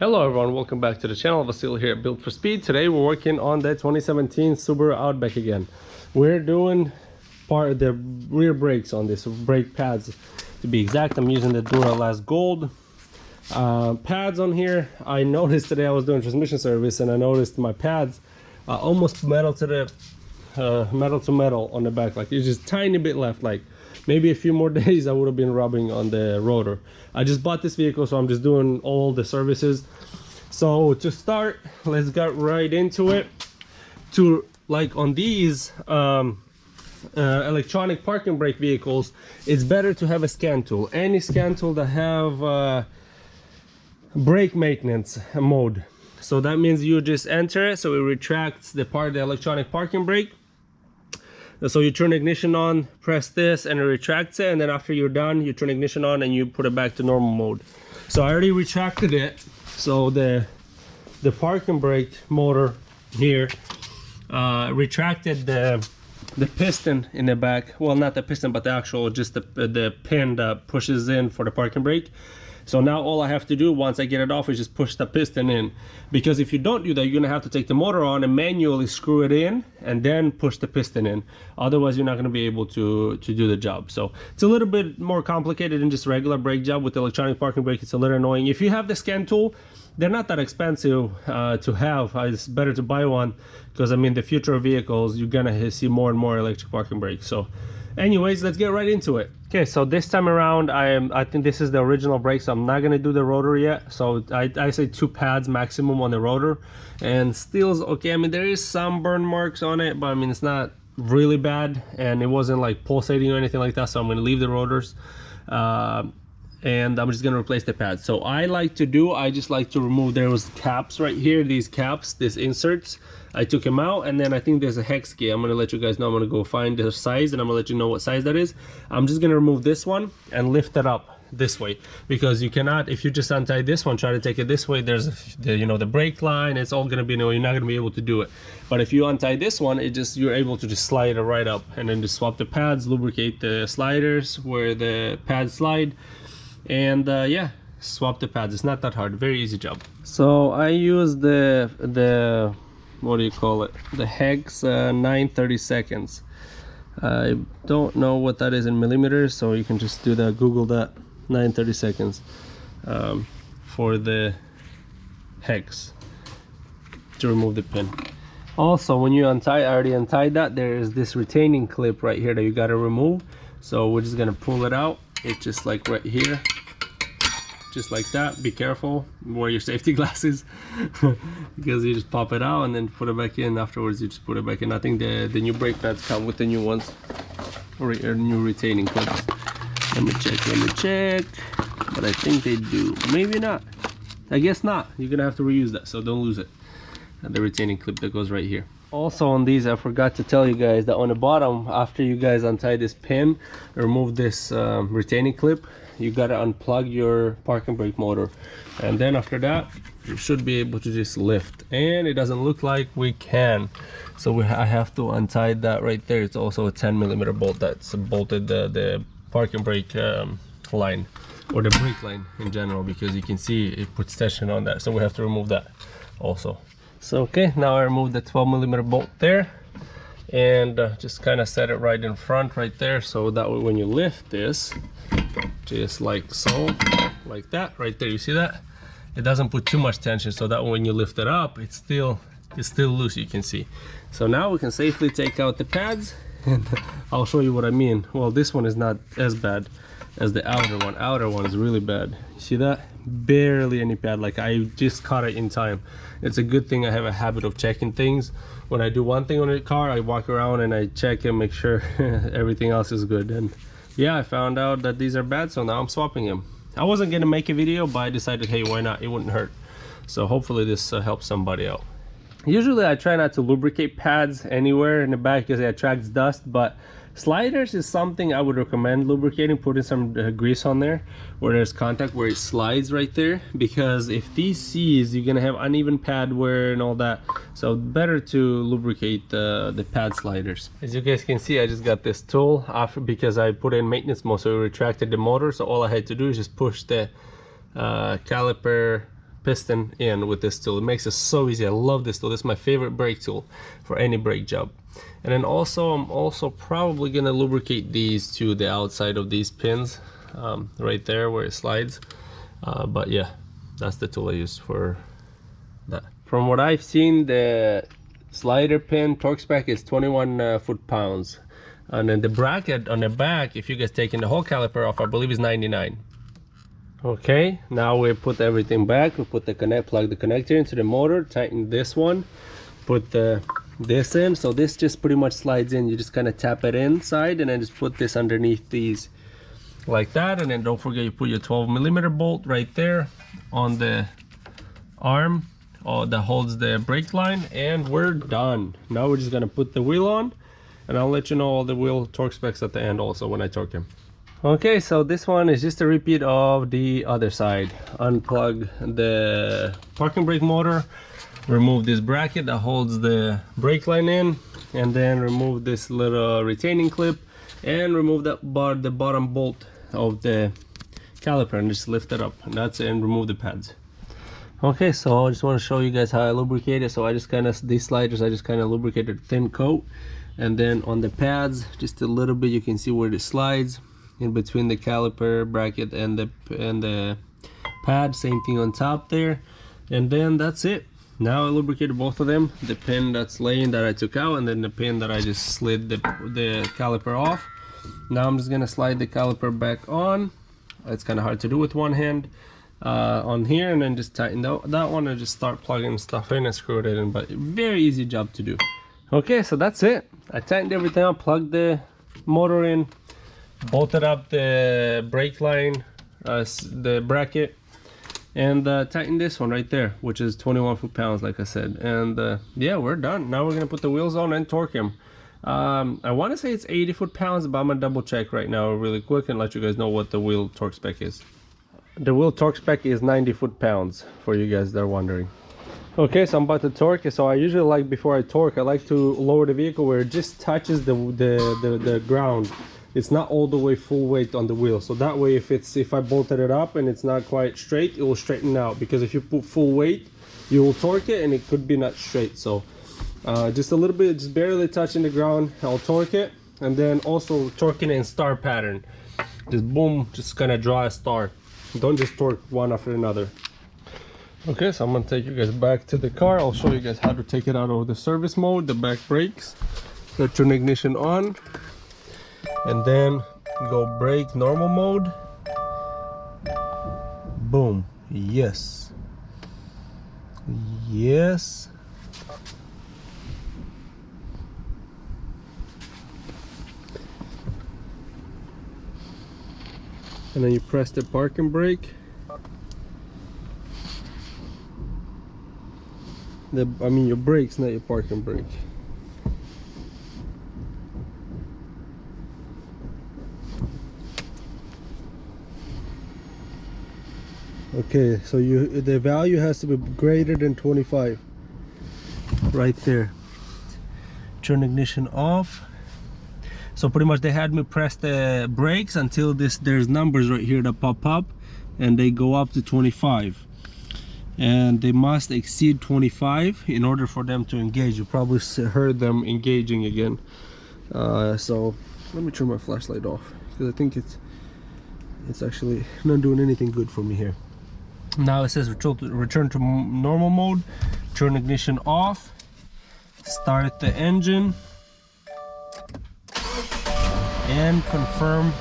Hello everyone, welcome back to the channel. Vasil here at Built for Speed. Today we're working on the 2017 Subaru Outback again. We're doing part of the rear brakes on this, brake pads to be exact. I'm using the Duralast Gold pads on here. I noticed today I was doing transmission service and I noticed my pads almost metal to the metal to metal on the back. Like it's just tiny bit left, like maybe a few more days I would have been rubbing on the rotor. I just bought this vehicle, so I'm just doing all the services. So to start, let's get right into it. To like on these electronic parking brake vehicles, it's better to have a scan tool. Any scan tool that have brake maintenance mode. So that means you just enter it, so it retracts the part of the electronic parking brake. So you turn ignition on, press this, and it retracts it, and then after you're done, you turn ignition on and you put it back to normal mode. So I already retracted it. So the parking brake motor here retracted the piston in the back. Well, not the piston, but the actual, just the pin that pushes in for the parking brake. So now all I have to do once I get it off is just push the piston in, because if you don't do that, you're gonna have to take the motor on and manually screw it in and then push the piston in. Otherwise you're not gonna be able to do the job. So it's a little bit more complicated than just regular brake job. With the electronic parking brake, it's a little annoying. If you have the scan tool, they're not that expensive to have. It's better to buy one, because I mean the future of vehicles, you're gonna see more and more electric parking brakes. So anyways, let's get right into it. Okay, so this time around I think this is the original brake, so I'm not gonna do the rotor yet. So I say 2 pads maximum on the rotor, and steel's okay. I mean there is some burn marks on it, but I mean it's not really bad, and it wasn't like pulsating or anything like that. So I'm gonna leave the rotors and I'm just gonna replace the pads. So I just like to remove, there was caps right here, these caps, these inserts. I took them out, and then I think there's a hex key. I'm gonna let you guys know. I'm gonna go find the size and I'm gonna let you know what size that is. I'm just gonna remove this one and lift it up this way, because you cannot, if you just untie this one, try to take it this way, there's the brake line, it's all gonna be, you're not gonna be able to do it. But if you untie this one, you're able to just slide it right up, and then just swap the pads, lubricate the sliders where the pads slide, and yeah, swap the pads. It's not that hard, very easy job. So I use the what do you call it, the hex 9/32. I don't know what that is in millimeters, so you can just do that, Google that, 9/32 for the hex to remove the pin. Also, when you untie, I already untied that, there is this retaining clip right here that you got to remove. So we're just gonna pull it out. It's just like right here, just like that. Be careful, wear your safety glasses because you just pop it out and then put it back in. Afterwards you just put it back in. I think the new brake pads come with the new ones, or new retaining clips. Let me check, but I think they do, maybe not, I guess not. You're gonna have to reuse that, so don't lose it. And the retaining clip that goes right here. Also on these, I forgot to tell you guys that on the bottom, after you guys untie this pin, remove this retaining clip, you gotta unplug your parking brake motor, and then after that you should be able to just lift. And it doesn't look like we can, so I have to untie that right there. It's also a 10mm bolt that's bolted the parking brake line, or the brake line in general, because you can see it puts tension on that, so we have to remove that also. So okay, now I removed the 12mm bolt there, and just kind of set it right in front right there, so that way when you lift this, just like so, like that right there, you see that it doesn't put too much tension, so that when you lift it up, it's still loose, you can see. So now we can safely take out the pads, and I'll show you what I mean. Well, this one is not as bad as the outer one is really bad. You see that? Barely any pad, like I just caught it in time. It's a good thing I have a habit of checking things. When I do one thing on the car, I walk around and I check and make sure everything else is good. And yeah, I found out that these are bad, so now I'm swapping them. I wasn't gonna make a video, but I decided, hey, why not? It wouldn't hurt. So hopefully this helps somebody out. Usually I try not to lubricate pads anywhere in the back because it attracts dust, but sliders is something I would recommend lubricating, putting some grease on there where there's contact, where it slides right there, because if these seize, you're gonna have uneven pad wear and all that. So better to lubricate the pad sliders. As you guys can see, I just got this tool off because I put in maintenance mode, so it retracted the motor. So all I had to do is just push the caliper piston in with this tool. It makes it so easy. I love this tool. This is my favorite brake tool for any brake job. And then also I'm also probably gonna lubricate these to the outside of these pins, right there where it slides. But yeah, that's the tool I use for that. From what I've seen, the slider pin torque spec is 21 foot-pounds, and then the bracket on the back, if you guys taking the whole caliper off, I believe is 99. Okay, now we put everything back. We put the plug the connector into the motor, tighten this one, put this in. So this just pretty much slides in. You just kind of tap it inside and then just put this underneath these like that. And then don't forget you put your 12mm bolt right there on the arm that holds the brake line, and we're done. Now we're just gonna put the wheel on, and I'll let you know all the wheel torque specs at the end also when I torque him. Okay, so this one is just a repeat of the other side. Unplug the parking brake motor, remove this bracket that holds the brake line in, and then remove this little retaining clip, and remove the bottom bolt of the caliper, and just lift it up, and that's it, and remove the pads. Okay, so I just want to show you guys how I lubricate it. So I just kind of, these sliders, I just kind of lubricated a thin coat, and then on the pads, just a little bit, you can see where it slides in between the caliper bracket and the pad. Same thing on top there, and then that's it. Now I lubricated both of them, the pin that's laying that I took out, and then the pin that I just slid the caliper off. Now I'm just gonna slide the caliper back on. It's kind of hard to do with one hand. On here, and then just tighten that one and just start plugging stuff in and screw it in. But very easy job to do. Okay, so that's it. I tightened everything up, plugged the motor in, bolted up the brake line, the bracket, and tightened this one right there, which is 21 foot-pounds like I said. And yeah, we're done. Now we're gonna put the wheels on and torque him. I want to say it's 80 foot-pounds, but I'm gonna double check right now really quick and let you guys know what the wheel torque spec is. The wheel torque spec is 90 foot-pounds for you guys that are wondering. Okay, so I'm about to torque it. So I usually like, before I torque, I like to lower the vehicle where it just touches the ground. It's not all the way full weight on the wheel. So that way, if I bolted it up and it's not quite straight, it will straighten out. Because if you put full weight, you will torque it and it could be not straight. So just a little bit, just barely touching the ground, I'll torque it. And then also torquing it in star pattern. Just boom, just kind of draw a star. Don't just torque one after another. Okay, so I'm gonna take you guys back to the car. I'll show you guys how to take it out of the service mode, the back brakes. So turn ignition on, and then go brake normal mode. Boom. Yes. Yes. And then you press the parking brake. I mean your brakes, not your parking brake. Okay, so the value has to be greater than 25. Right there. Turn ignition off. So pretty much they had me press the brakes until there's numbers right here that pop up, and they go up to 25. And they must exceed 25 in order for them to engage. You probably heard them engaging again. So let me turn my flashlight off, because I think it's actually not doing anything good for me here. Now it says return to normal mode. Turn ignition off. Start the engine. And confirm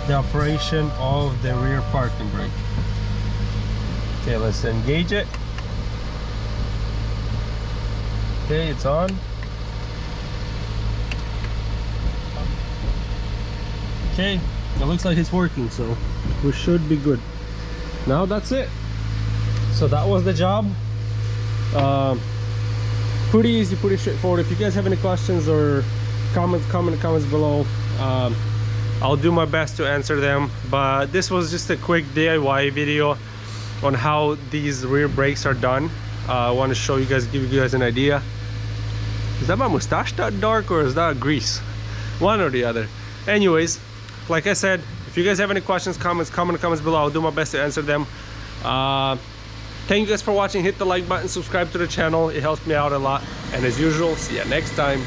the operation of the rear parking brake. Okay, let's engage it. Okay, it's on. Okay, it looks like it's working, so we should be good. Now that's it. So that was the job. Pretty easy, pretty straightforward. If you guys have any questions or comments, comment in the comments below. I'll do my best to answer them, but this was just a quick DIY video on how these rear brakes are done. I want to show you guys, give you guys an idea. Is that my mustache that dark, or is that grease? One or the other. Anyways, like I said, if you guys have any questions, comments, comment in the comments below. I'll do my best to answer them. Thank you guys for watching. Hit the like button, subscribe to the channel. It helps me out a lot. And as usual, see you next time.